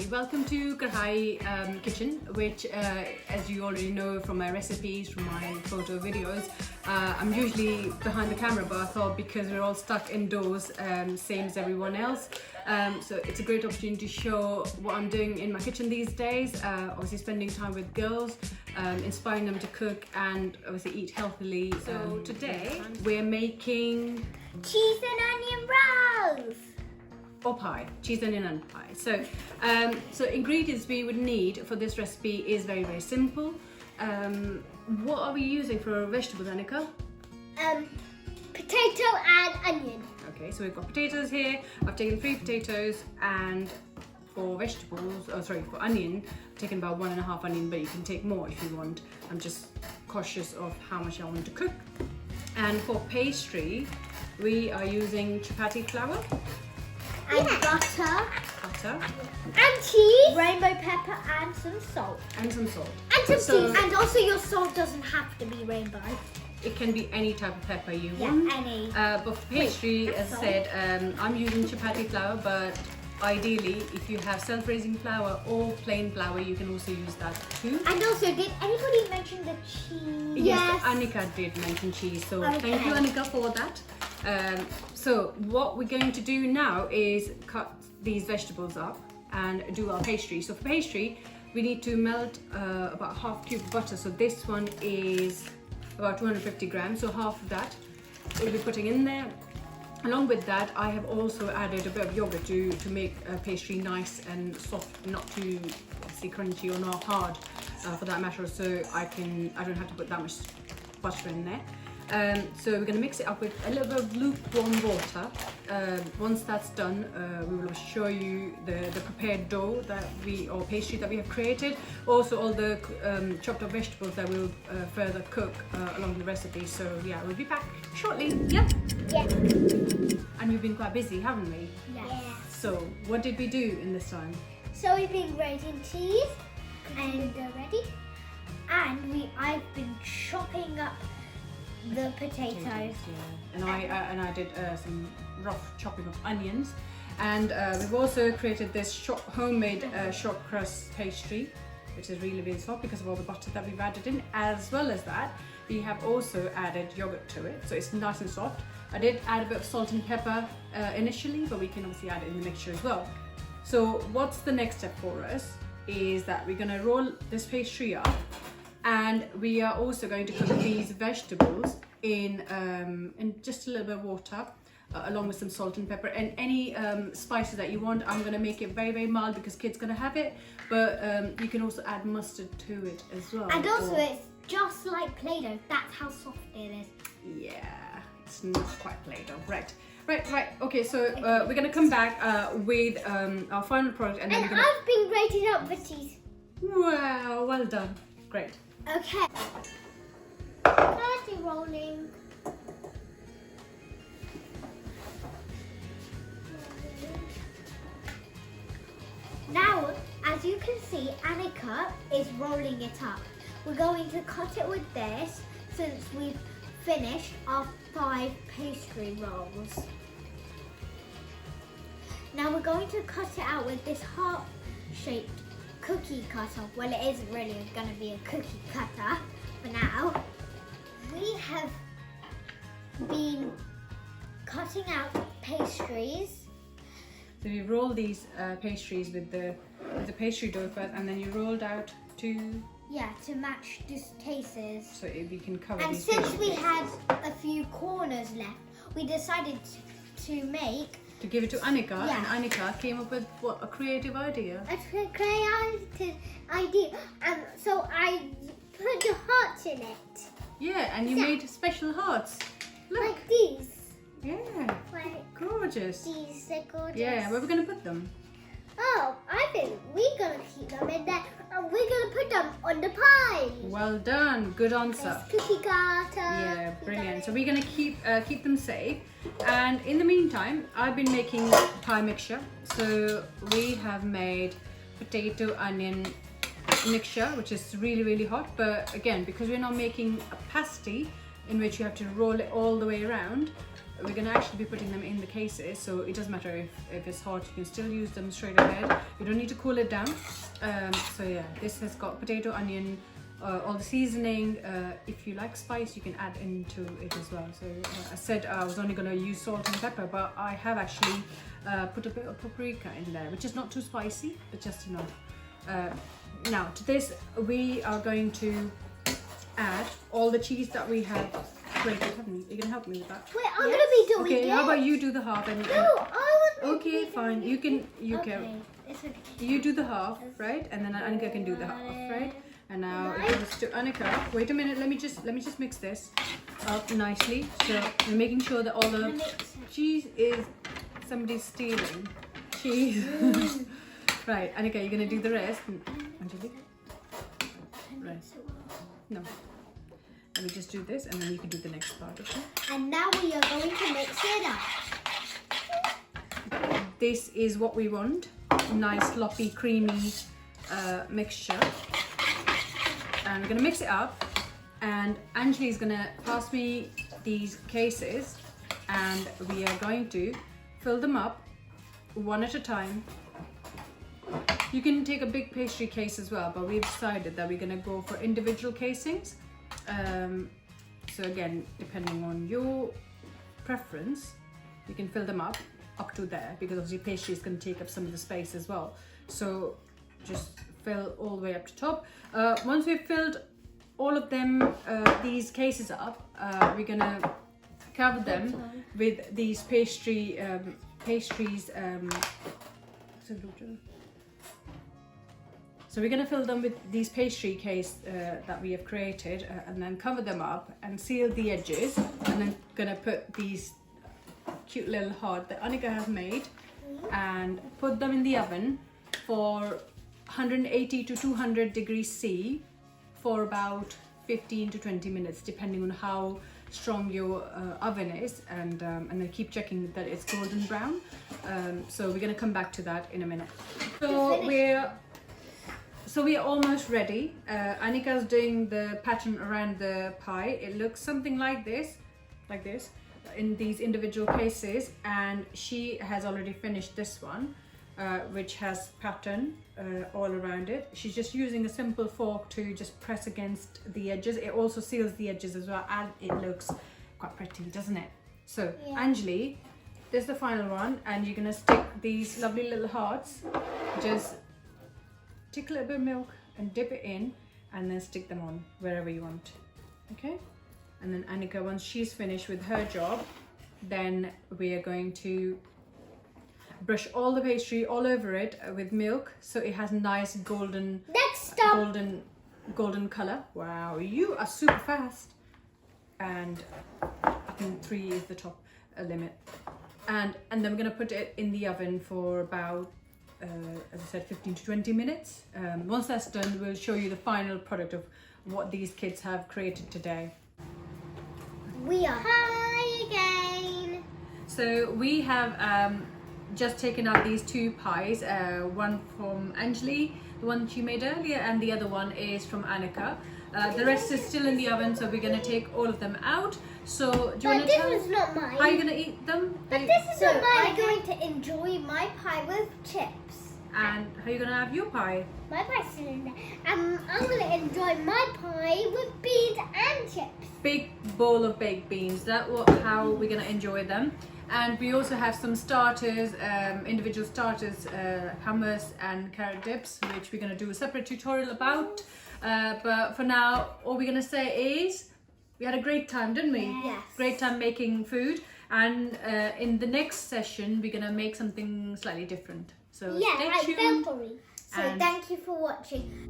welcome to Kadhai Kitchen, which as you already know from my recipes, from my photo videos, I'm usually behind the camera, but I thought because we're all stuck indoors, same as everyone else, so it's a great opportunity to show what I'm doing in my kitchen these days, obviously spending time with girls, inspiring them to cook and obviously eat healthily. So today we're making cheese and onion rolls. Or pie, cheese onion and pie. So ingredients we would need for this recipe is very, very simple. What are we using for vegetables, Annika? Potato and onion. Okay, so we've got potatoes here. I've taken 3 potatoes, and for vegetables, for onion, I've taken about 1.5 onion, but you can take more if you want. I'm just cautious of how much I want to cook. And for pastry, we are using chapati flour. And butter. And cheese. Rainbow pepper and some salt. And some salt. And some tea. And also your salt doesn't have to be rainbow. It can be any type of pepper you want. Yeah, any. But for pastry, as I said, I'm using chapati flour, but ideally, if you have self-raising flour or plain flour, you can also use that too. And also, did anybody mention the cheese? Yes, Annika did mention cheese, so thank you, Annika, for that. So what we're going to do now is cut these vegetables up and do our pastry. So for pastry, we need to melt about half cube of butter. So this one is about 250 grams, so half of that we'll be putting in there. Along with that, I have also added a bit of yogurt to make a pastry nice and soft, not too obviously crunchy or not hard for that matter, so I don't have to put that much butter in there. So we're going to mix it up with a little bit of lukewarm water. Once that's done, we will show you the prepared dough or pastry that we have created. Also all the chopped up vegetables that we'll further cook along the recipe. So yeah, we'll be back shortly. Yeah? Yeah. And we've been quite busy, haven't we? Yeah. So what did we do in this time? So we've been grating cheese and ready. And I've been chopping up the potatoes. Yeah. And I did some rough chopping of onions, and we've also created this homemade short crust pastry, which is really, really soft because of all the butter that we've added in. As well as that, we have also added yogurt to it, so it's nice and soft. I did add a bit of salt and pepper initially, but we can obviously add it in the mixture as well. So what's the next step for us is that we're going to roll this pastry up, and we are also going to cook these vegetables in just a little bit of water, along with some salt and pepper and any spices that you want. I'm going to make it very, very mild because kids going to have it, but you can also add mustard to it as well. And also it's just like Play-Doh. That's how soft it is. Yeah, it's not quite Play-Doh. Right. Okay, so we're going to come back with our final product, and then I've been grating up the cheese. Wow, well done. Great. Okay. Starting rolling. Now, as you can see, Annika is rolling it up. We're going to cut it with this since we've finished our 5 pastry rolls. Now we're going to cut it out with this heart-shaped cookie cutter. Well, it isn't really going to be a cookie cutter for now. We have been cutting out pastries. So you roll these pastries with the pastry dough first, and then you rolled out to match these cases. So we can cover and these. And since we had a few corners left, we decided to give it to Annika, and Annika came up with a creative idea. A creative idea, and so I put the hearts in it. Yeah, and you made special hearts. Look. Like these. Yeah. Like gorgeous. These are gorgeous. Yeah, where are we going to put them? Oh, I think we're going to keep them in there, and we're going to put them on the pie. Well done. Good answer. Cookie cutter. Yeah, brilliant. So we're going to keep them safe. And in the meantime, I've been making pie mixture. So we have made potato onion mixture, which is really, really hot. But again, because we're not making a pasty in which you have to roll it all the way around, we're gonna actually be putting them in the cases, so it doesn't matter if it's hot, you can still use them straight ahead. You don't need to cool it down. So yeah, this has got potato, onion, all the seasoning. If you like spice, you can add into it as well. So I said I was only gonna use salt and pepper, but I have actually put a bit of paprika in there, which is not too spicy, but just enough. Now to this, we are going to add all the cheese that we have grated, haven't you? You can help me with that. Wait, I'm gonna be doing Okay, it. how about you do the half and No, I want. okay, fine. You can Okay, it's okay. you do the half, right? And then Annika can do the half, right? And now it goes to Annika. Wait a minute, let me just mix this up nicely. So we're making sure that all the cheese is somebody's stealing. Cheese. Right, Annika, you're gonna do the rest. Angelique? Right. No. Let me just do this and then you can do the next part, okay? And now we are going to mix it up. This is what we want. Nice, sloppy, creamy mixture. And we're gonna mix it up. And Angelique's gonna pass me these cases and we are going to fill them up one at a time. You can take a big pastry case as well, but we've decided that we're gonna go for individual casings. So again, depending on your preference, you can fill them up to there, because obviously pastry is going to take up some of the space as well. So just fill all the way up to top. Once we've filled all of them, these cases up, we're gonna cover them with these pastries. So we're going to fill them with these pastry case that we have created and then cover them up and seal the edges, and then going to put these cute little heart that Annika has made and put them in the oven for 180 to 200 degrees C for about 15 to 20 minutes, depending on how strong your oven is, and then keep checking that it's golden brown. So we're going to come back to that in a minute. So we're almost ready. Annika's doing the pattern around the pie. It looks something like this, in these individual cases, and she has already finished this one, which has pattern all around it. She's just using a simple fork to just press against the edges. It also seals the edges as well, and it looks quite pretty, doesn't it? So yeah. Angeli, this is the final one, and you're gonna stick these lovely little hearts. Just take a little bit of milk and dip it in, and then stick them on wherever you want. Okay? And then Annika, once she's finished with her job, then we are going to brush all the pastry all over it with milk, so it has nice golden golden color. Wow, you are super fast. And I think 3 is the top limit. And then we're gonna put it in the oven for about as I said, 15 to 20 minutes. Once that's done, we'll show you the final product of what these kids have created today. We are hi again. So we have just taken out these 2 pies, one from Angeli, the one that you made earlier, and the other one is from Annika. The rest is still in the oven, so we're going to take all of them out. So do you want to tell this is not mine. how are you going to eat them? But this is not mine. I'm going to enjoy my pie with chips. And how are you going to have your pie? My pie's still in there. I'm going to enjoy my pie with beans and chips. Big bowl of baked beans. That's how we're going to enjoy them. And we also have some starters, individual starters, hummus and carrot dips, which we're going to do a separate tutorial about. But for now, all we're going to say is we had a great time, didn't we? Yes. Great time making food. And in the next session, we're going to make something slightly different. So stay tuned. So thank you for watching.